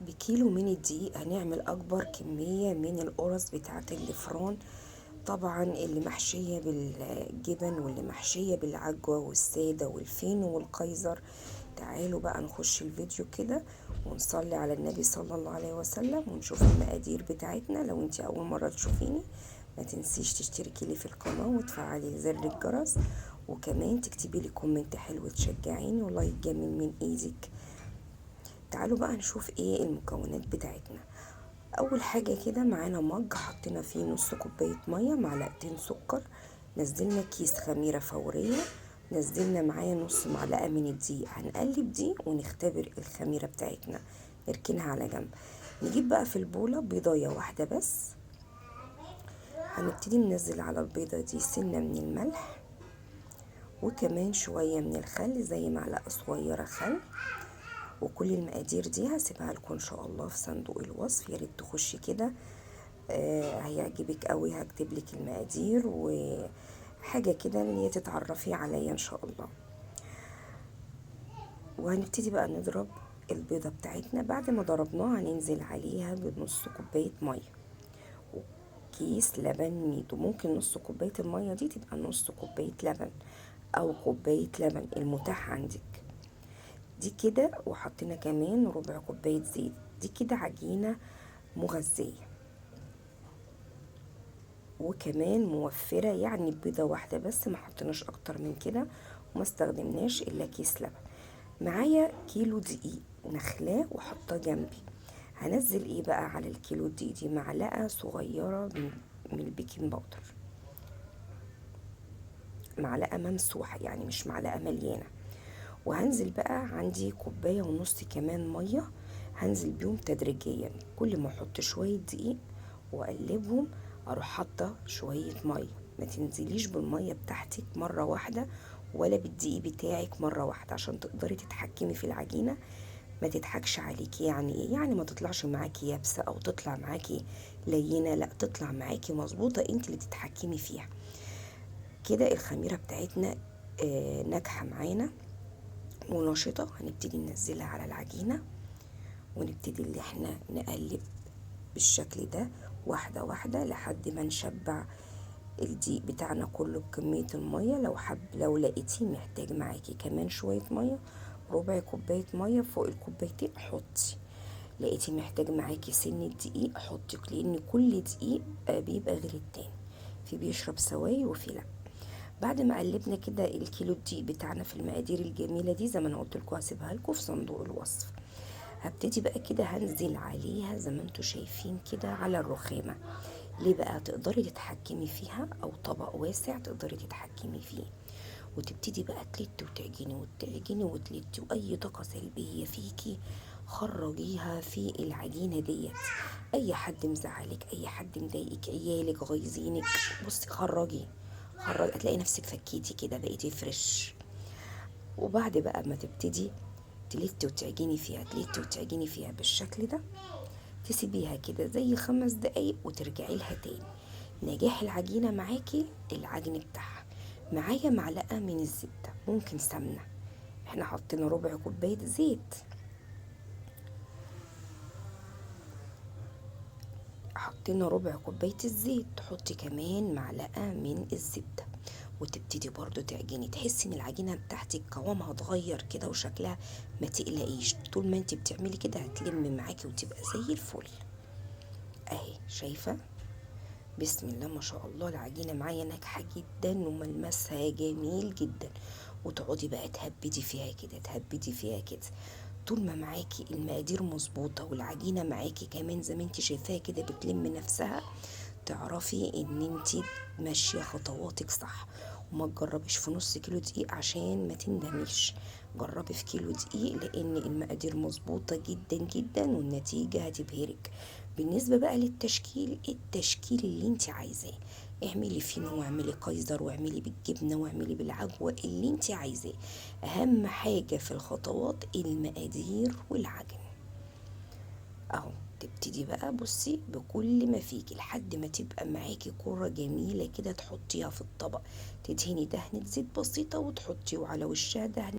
بكيلو من الدقيق هنعمل اكبر كمية من القرص بتاعة اللفران، طبعا اللي محشية بالجبن واللي محشية بالعجوة والسادة والفينو والقيصر. تعالوا بقى نخش الفيديو كده ونصلي على النبي صلى الله عليه وسلم ونشوف المقادير بتاعتنا. لو انت اول مرة تشوفيني ما تنسيش تشتركي لي في القناة وتفعلي زر الجرس، وكمان تكتبي لي كومنت حلو تشجعيني ولايك جميل من ايدك. تعالوا بقى نشوف ايه المكونات بتاعتنا. اول حاجة كده معانا مج حطينا فيه نص كوباية مية، معلقتين سكر، نزلنا كيس خميرة فورية، نزلنا معاه نص معلقة من الدقيق. هنقلب دي ونختبر الخميرة بتاعتنا، نركنها على جنب. نجيب بقى في البولة بيضاية واحدة بس، هنبتدي ننزل على البيضة دي سنة من الملح وكمان شوية من الخل، زي معلقة صغيرة خل. وكل المقادير دي هسيبها لكم ان شاء الله في صندوق الوصف، يا ريت تخشي كده هيعجبك قوي. هكتب لك المقادير وحاجه كده ان هي تتعرفي عليا ان شاء الله. وهنبتدي بقى نضرب البيضه بتاعتنا. بعد ما ضربناها هننزل عليها بنص كوبايه ميه وكيس لبن ميدو. ممكن نص كوبايه الميه دي تبقى نص كوبايه لبن او كوبايه لبن المتاح عندك دي كده. وحطينا كمان ربع كوبايه زيت. دي كده عجينه مغذيه وكمان موفرة، يعني بيضة واحدة بس، ما حطيناش اكتر من كده وما استخدمناش الا كيس لبن. معايا كيلو دقيق نخلاه وحطاه جنبي. هنزل ايه بقى على الكيلو الدقيق دي؟ معلقة صغيرة من البيكنج باودر، معلقة ممسوحة يعني مش معلقة مليانة. وهنزل بقى عندي كوباية ونص كمان مية، هنزل بيهم تدريجيا. كل ما احط شوية دقيق واقلبهم اروح حاطه شويه ميه. ما تنزليش بالميه بتاعتك مره واحده ولا بالدقيق بتاعك مره واحده عشان تقدري تتحكمي في العجينه ما تضحكش عليكي. يعني ايه؟ يعني ما تطلعش معاكي يابسه او تطلع معاكي لينه، لا تطلع معاكي مظبوطه، انت اللي تتحكمي فيها. كده الخميره بتاعتنا ناجحه معانا ونشطه. هنبتدي ننزلها على العجينه ونبتدي اللي احنا نقلب بالشكل ده واحدة واحدة لحد ما نشبع الدقيق بتاعنا كله بكمية المية. لو لقيتيه محتاج معاكي كمان شوية مية، ربع كوباية مية فوق الكوبايتين حطي. لقيتي محتاج معاكي سن دقيق حطي، لان كل دقيق بيبقى غير التاني، في بيشرب سوائل وفي لا. بعد ما قلبنا كده الكيلو الدقيق بتاعنا في المقادير الجميله دي، زي ما انا قلت لكم هسيبها لكم في صندوق الوصف. هبتدي بقى كده هنزل عليها زي ما انتوا شايفين كده على الرخامه. ليه بقى؟ تقدري تتحكمي فيها، او طبق واسع تقدري تتحكمي فيه. وتبتدي بقى تلتي وتعجني وتعجني وتلتي، واي طاقه سلبيه فيكي خرجيها في العجينه ديت. اي حد مزعلك، اي حد مضايقك، عيالك غايظينك، بصي خرجي خرجي، هتلاقي نفسك فكيتي كده بقيتي فريش. وبعد بقى ما تبتدي تلتي وتعجني فيها، تلتي وتعجني فيها بالشكل ده، تسيبيها كده زي 5 دقايق وترجعي لها تاني. نجاح العجينة معاكي العجن بتاعها. معايا معلقة من الزبدة، ممكن سمنة، احنا حطينا ربع كوباية زيت، حطينا ربع كوباية الزيت، تحطي كمان معلقة من الزبدة وتبتدي برضو تعجني. تحسي ان العجينة بتاعتك قوامها اتغير كده وشكلها، ما تقلقيش، طول ما انت بتعملي كده هتلم معاكي وتبقى زي الفل. اهي شايفة؟ بسم الله ما شاء الله، العجينة معايا ناجحة جدا وملمسها جميل جدا. وتقعدي بقى تهبدي فيها كده، تهبدي فيها كده، طول ما معاكي المقادير مظبوطة والعجينة معاكي كمان زي ما انت شايفاها كده بتلم نفسها، تعرفي ان انت ماشية خطواتك صح. وما تجربيش في نص كيلو دقيق عشان ما تندميش، جربي في كيلو دقيق لان المقادير مظبوطة جدا جدا والنتيجة هتبهرك. بالنسبة بقى للتشكيل، التشكيل اللي انت عايزاه، اعملي فينو واعملي قيصر واعملي بالجبنة واعملي بالعجوة اللي انت عايزاه. اهم حاجة في الخطوات المقادير والعجن. اهو تبتدي بقى بصي بكل ما فيكي لحد ما تبقى معاكي كرة جميلة كده، تحطيها في الطبق، تدهني دهنة زيت بسيطة وتحطيه على وشها دهنة